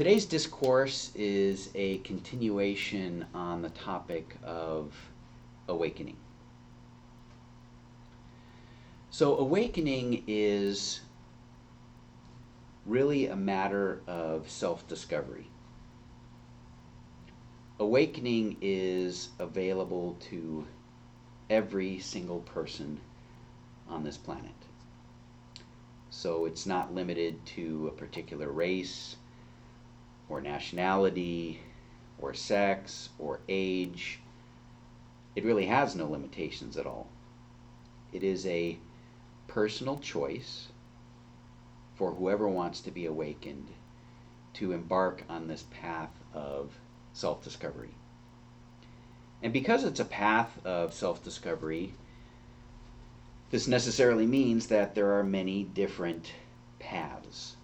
Today's discourse is a continuation on the topic of awakening. So, awakening is really a matter of self discovery. Awakening is available to every single person on this planet. So, it's not limited to a particular race or nationality or sex or age. It really has no limitations at all. It is a personal choice for whoever wants to be awakened to embark on this path of self discovery. And because it's a path of self discovery, this necessarily means that there are many different paths.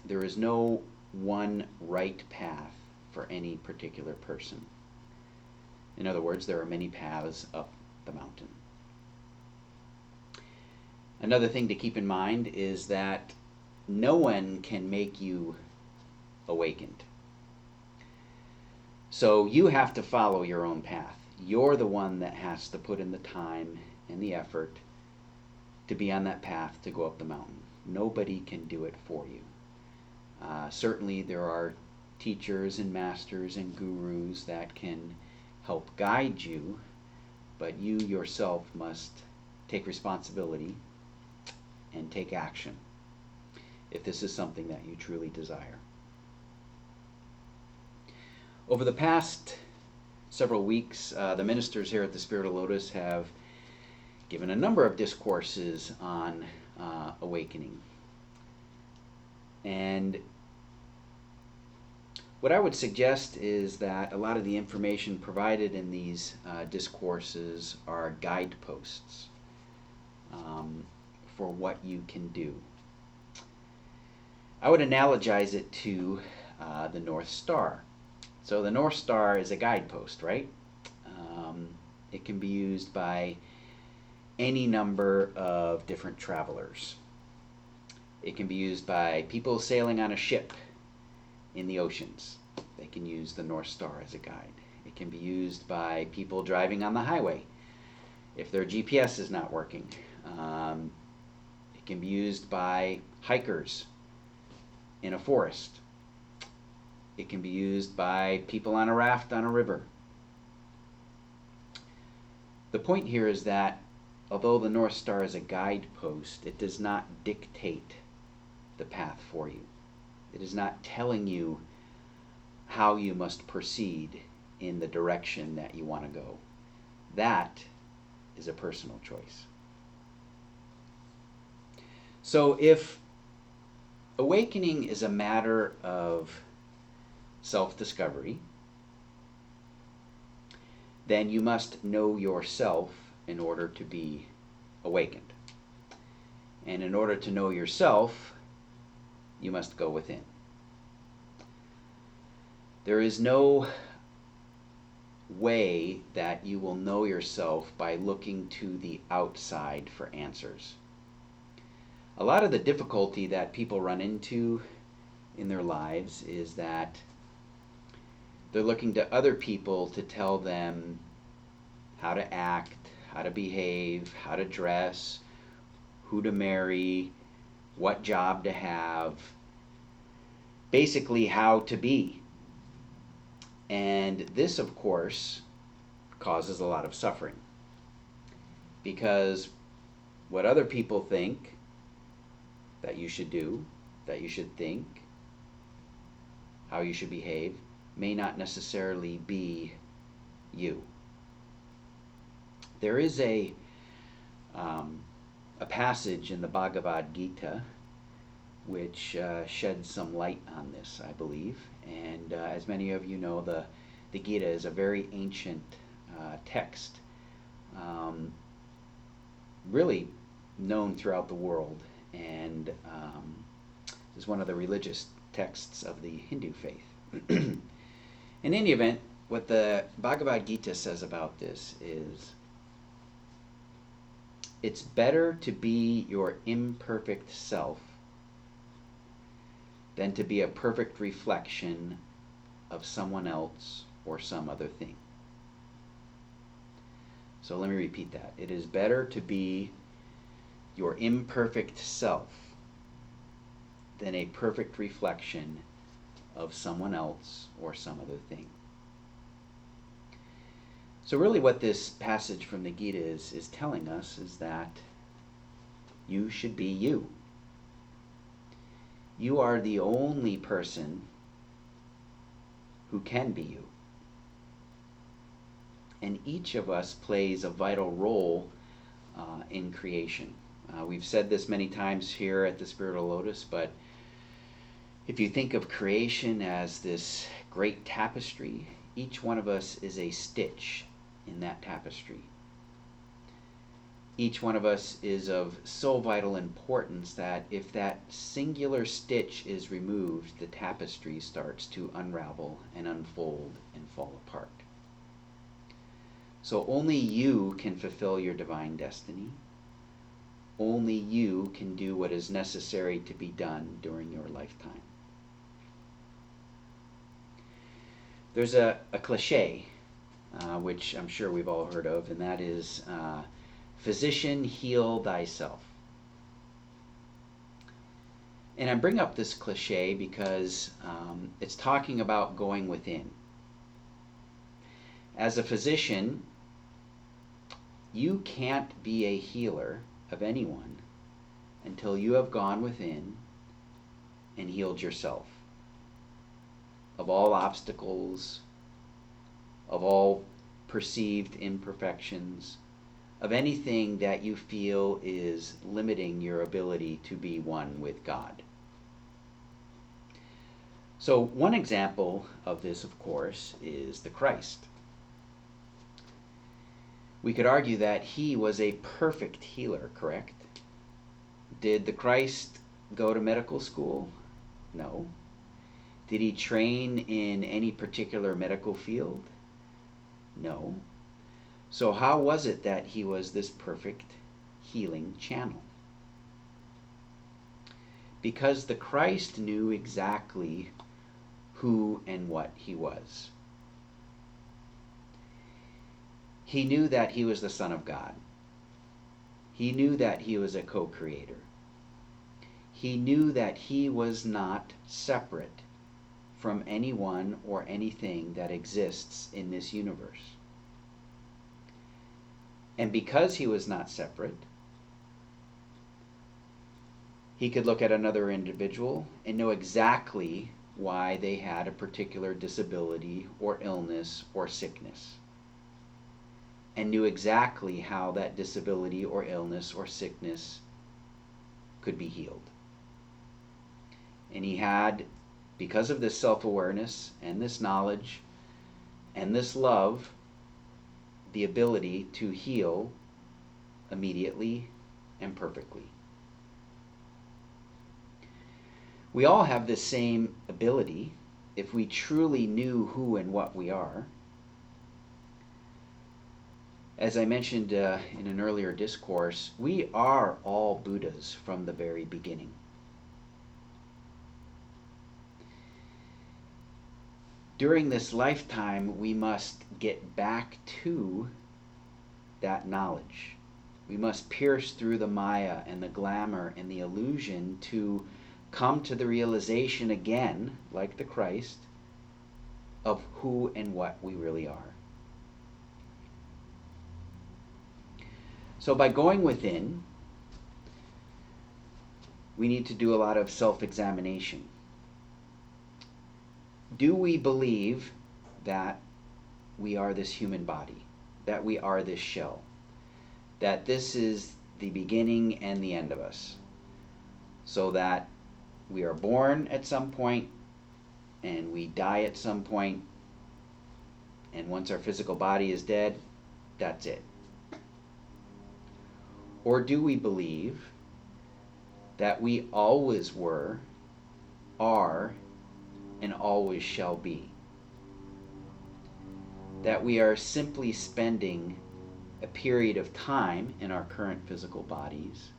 There is no one right path for any particular person. In other words, there are many paths up the mountain. Another thing to keep in mind is that no one can make you awakened. So you have to follow your own path. You're the one that has to put in the time and the effort to be on that path to go up the mountain. Nobody can do it for you. Certainly there are teachers and masters and gurus that can help guide you, but you yourself must take responsibility and take action if this is something that you truly desire. Over the past several weeks, the ministers here at the Spirit of Lotus have given a number of discourses on awakening. And what I would suggest is that a lot of the information provided in these discourses are guideposts for what you can do. I would analogize it to the North Star. So the North Star is a guidepost, right? It can be used by any number of different travelers. It can be used by people sailing on a ship in the oceans. They can use the North Star as a guide. It can be used by people driving on the highway if their GPS is not working. It can be used by hikers in a forest. It can be used by people on a raft on a river. The point here is that although the North Star is a guidepost, it does not dictate the path for you. It is not telling you how you must proceed in the direction that you want to go. That is a personal choice. So if awakening is a matter of self-discovery, then you must know yourself in order to be awakened. And in order to know yourself, you must go within. There is no way that you will know yourself by looking to the outside for answers. A lot of the difficulty that people run into in their lives is that they're looking to other people to tell them how to act, how to behave, how to dress, who to marry, what job to have, basically how to be. And this, of course, causes a lot of suffering, because what other people think that you should do, that you should think, how you should behave, may not necessarily be you. There is a passage in the Bhagavad Gita which sheds some light on this, I believe. And as many of you know, the Gita is a very ancient text, really known throughout the world, and is one of the religious texts of the Hindu faith. In any event, what the Bhagavad Gita says about this is, it's better to be your imperfect self than to be a perfect reflection of someone else or some other thing. So let me repeat that. It is better to be your imperfect self than a perfect reflection of someone else or some other thing. So really what this passage from the Gita is telling us is that you should be you. You are the only person who can be you. And each of us plays a vital role in creation. We've said this many times here at the Spiritual Lotus, but if you think of creation as this great tapestry, each one of us is a stitch in that tapestry. Each one of us is of so vital importance that if that singular stitch is removed, the tapestry starts to unravel and unfold and fall apart. So only you can fulfill your divine destiny. Only you can do what is necessary to be done during your lifetime. There's a cliche, which I'm sure we've all heard of, and that is, physician, heal thyself. And I bring up this cliche because it's talking about going within. As a physician, you can't be a healer of anyone until you have gone within and healed yourself of all obstacles, of all perceived imperfections, of anything that you feel is limiting your ability to be one with God. So one example of this, of course, is the Christ. We could argue that he was a perfect healer, correct? Did the Christ go to medical school? No. Did he train in any particular medical field? No. So how was it that he was this perfect healing channel? Because the Christ knew exactly who and what he was. He knew that he was the Son of God. He knew that he was a co-creator. He knew that he was not separate from anyone or anything that exists in this universe. And because he was not separate, he could look at another individual and know exactly why they had a particular disability or illness or sickness, and knew exactly how that disability or illness or sickness could be healed. And he had, because of this self-awareness and this knowledge and this love, the ability to heal immediately and perfectly. We all have this same ability if we truly knew who and what we are. As I mentioned in an earlier discourse, we are all Buddhas from the very beginning. During this lifetime, we must get back to that knowledge. We must pierce through the Maya and the glamour and the illusion to come to the realization again, like the Christ, of who and what we really are. So by going within, we need to do a lot of self-examination. Do we believe that we are this human body, that we are this shell, that this is the beginning and the end of us, so that we are born at some point and we die at some point, and once our physical body is dead, that's it? Or do we believe that we always were, are, and always shall be? That we are simply spending a period of time in our current physical bodies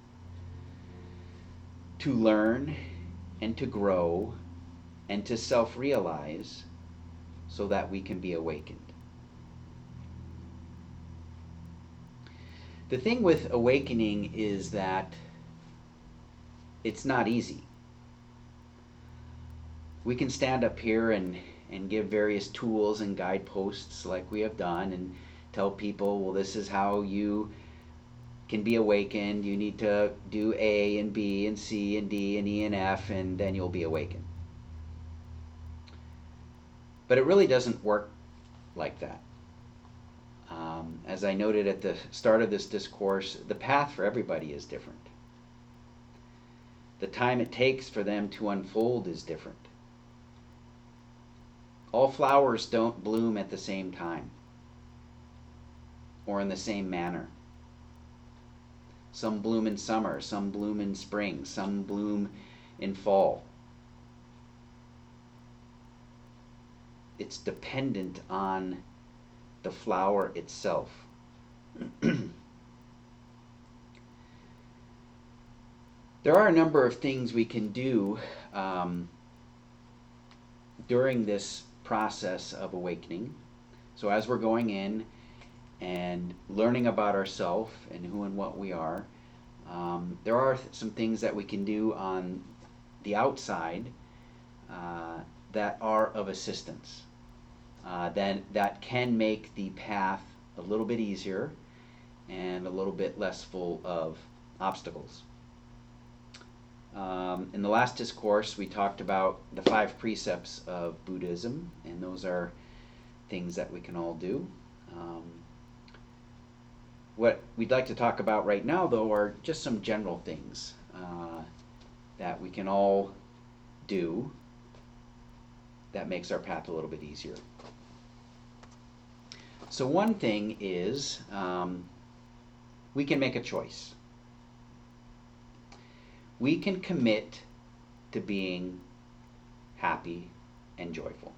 to learn and to grow and to self-realize so that we can be awakened. The thing with awakening is that it's not easy. We can stand up here and give various tools and guideposts like we have done and tell people, well, this is how you can be awakened. You need to do A and B and C and D and E and F, and then you'll be awakened. But it really doesn't work like that. As I noted at the start of this discourse, the path for everybody is different. The time it takes for them to unfold is different. All flowers don't bloom at the same time or in the same manner. Some bloom in summer, some bloom in spring, some bloom in fall. It's dependent on the flower itself. There are a number of things we can do during this process of awakening. So as we're going in and learning about ourselves and who and what we are, there are some things that we can do on the outside that are of assistance, that can make the path a little bit easier and a little bit less full of obstacles. In the last discourse, we talked about the 5 precepts of Buddhism, and those are things that we can all do. What we'd like to talk about right now, though, are just some general things that we can all do that makes our path a little bit easier. So one thing is we can make a choice. We can commit to being happy and joyful.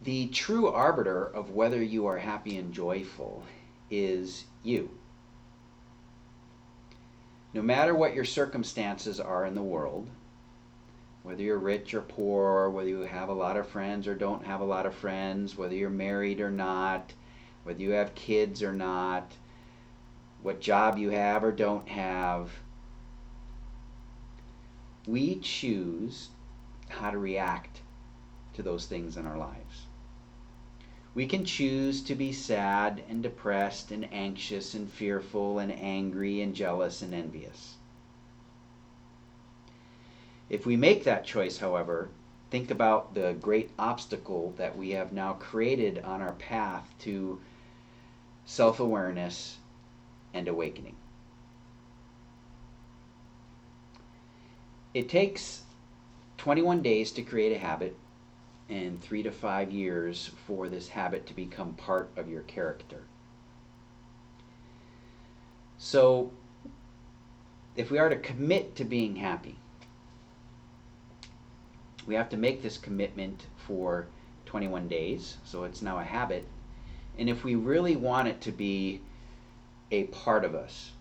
The true arbiter of whether you are happy and joyful is you. No matter what your circumstances are in the world, whether you're rich or poor, whether you have a lot of friends or don't have a lot of friends, whether you're married or not, whether you have kids or not, what job you have or don't have, we choose how to react to those things in our lives. We can choose to be sad and depressed and anxious and fearful and angry and jealous and envious. If we make that choice, however, think about the great obstacle that we have now created on our path to self-awareness and awakening. It takes 21 days to create a habit and 3 to 5 years for this habit to become part of your character. So, if we are to commit to being happy, we have to make this commitment for 21 days, so it's now a habit. And if we really want it to be a part of us,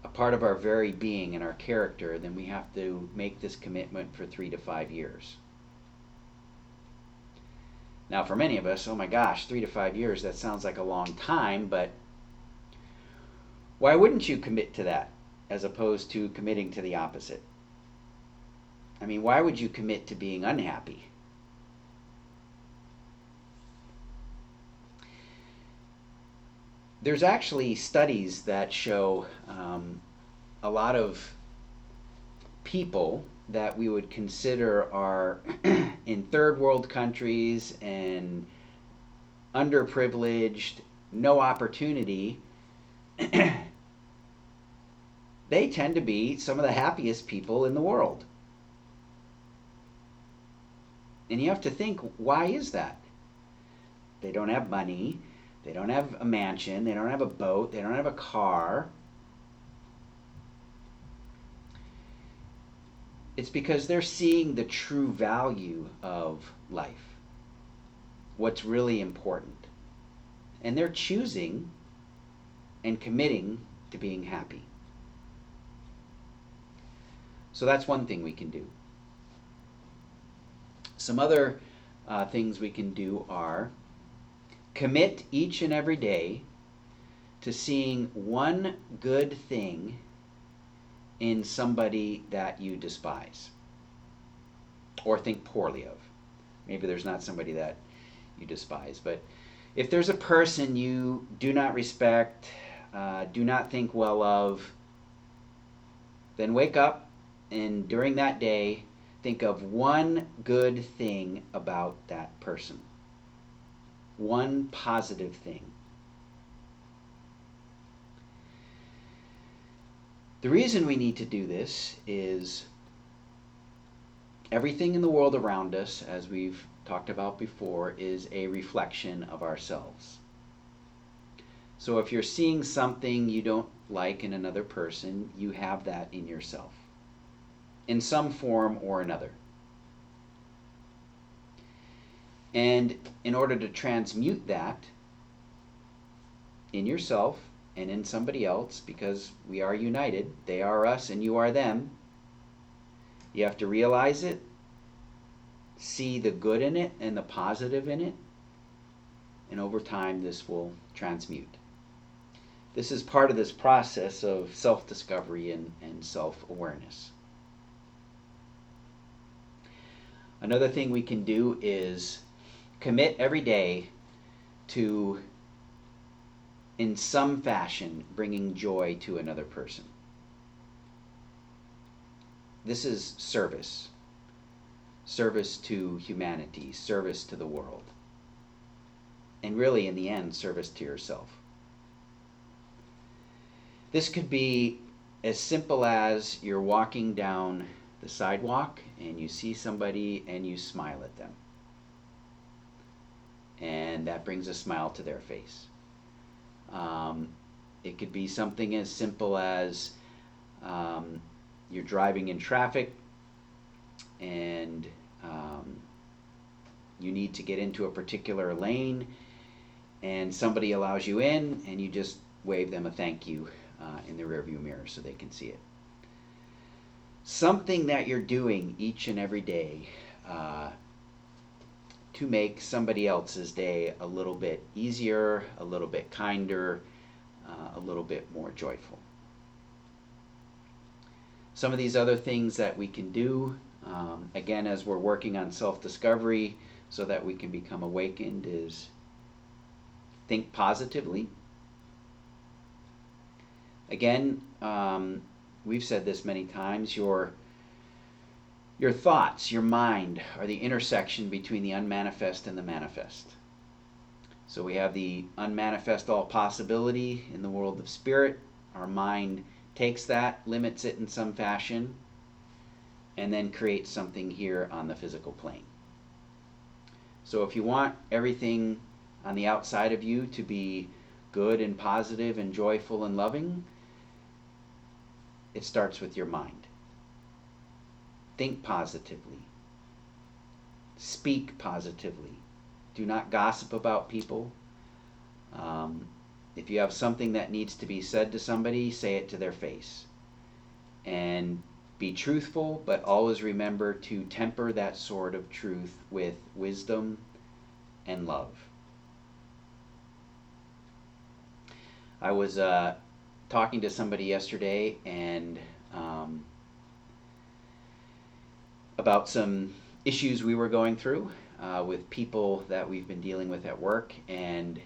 a part of our very being and our character, then we have to make this commitment for 3 to 5 years. Now, for many of us, oh my gosh, 3 to 5 years, that sounds like a long time, but why wouldn't you commit to that as opposed to committing to the opposite? I mean, why would you commit to being unhappy? There's actually studies that show a lot of people that we would consider are in third world countries and underprivileged, no opportunity, they tend to be some of the happiest people in the world. And you have to think, why is that? They don't have money, they don't have a mansion, they don't have a boat, they don't have a car. It's because they're seeing the true value of life, what's really important. And they're choosing and committing to being happy. So that's one thing we can do. Some other things we can do are commit each and every day to seeing one good thing in somebody that you despise or think poorly of. Maybe there's not somebody that you despise, but if there's a person you do not respect, do not think well of, then wake up and during that day think of one good thing about that person. One positive thing. The reason we need to do this is everything in the world around us, as we've talked about before, is a reflection of ourselves. So if you're seeing something you don't like in another person, you have that in yourself, in some form or another. And in order to transmute that in yourself and in somebody else, because we are united, they are us and you are them, you have to realize it, see the good in it and the positive in it, and over time this will transmute. This is part of this process of self-discovery and self-awareness. Another thing we can do is commit every day to, in some fashion, bringing joy to another person. This is service. Service to humanity, service to the world. And really, in the end, service to yourself. This could be as simple as you're walking down the sidewalk and you see somebody and you smile at them. And that brings a smile to their face. It could be something as simple as you're driving in traffic and you need to get into a particular lane and somebody allows you in and you just wave them a thank you in the rearview mirror so they can see it. Something that you're doing each and every day to make somebody else's day a little bit easier, a little bit kinder, a little bit more joyful. Some of these other things that we can do, again, as we're working on self-discovery so that we can become awakened, is think positively. Again, we've said this many times, your thoughts, your mind, are the intersection between the unmanifest and the manifest. So we have the unmanifest all possibility in the world of spirit. Our mind takes that, limits it in some fashion, and then creates something here on the physical plane. So if you want everything on the outside of you to be good and positive and joyful and loving, it starts with your mind. Think positively. Speak positively. Do not gossip about people. If you have something that needs to be said to somebody, say it to their face. And be truthful, but always remember to temper that sort of truth with wisdom and love. I was talking to somebody yesterday and about some issues we were going through with people that we've been dealing with at work, and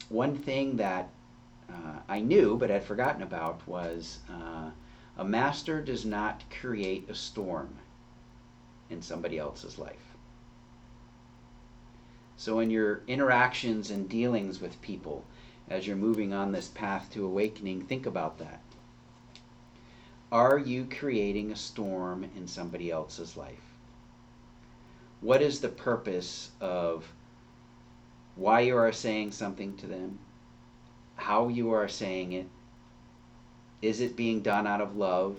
one thing that I knew but had forgotten about was a master does not create a storm in somebody else's life. So in your interactions and dealings with people, as you're moving on this path to awakening, think about that. Are you creating a storm in somebody else's life? What is the purpose of why you are saying something to them? How you are saying it? Is it being done out of love?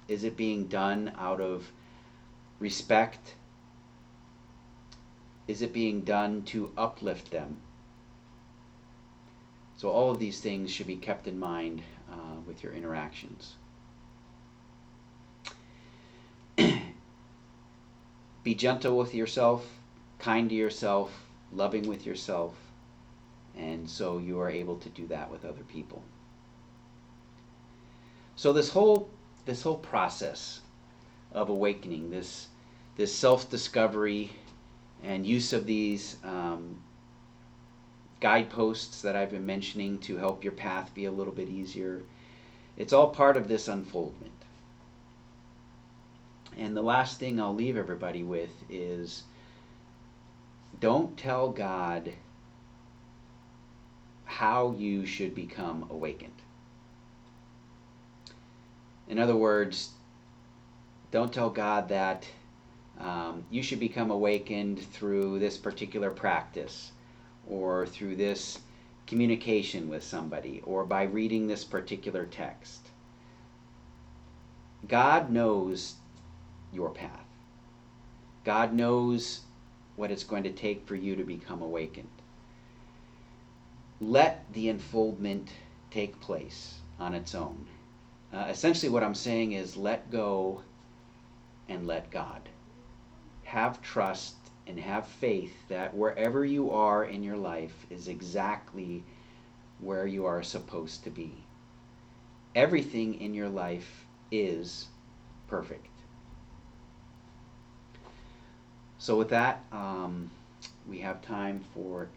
Is it being done out of respect? Is it being done to uplift them? So all of these things should be kept in mind with your interactions. Be gentle with yourself, kind to yourself, loving with yourself, and so you are able to do that with other people. So this whole process of awakening, this self-discovery and use of these guideposts that I've been mentioning to help your path be a little bit easier, it's all part of this unfoldment. And the last thing I'll leave everybody with is, don't tell God how you should become awakened. In other words, don't tell God that you should become awakened through this particular practice, or through this communication with somebody, or by reading this particular text. God knows your path. God knows what it's going to take for you to become awakened. Let the unfoldment take place on its own. Essentially what I'm saying is, let go and let God. Have trust and have faith that wherever you are in your life is exactly where you are supposed to be. Everything in your life is perfect. So with that, we have time for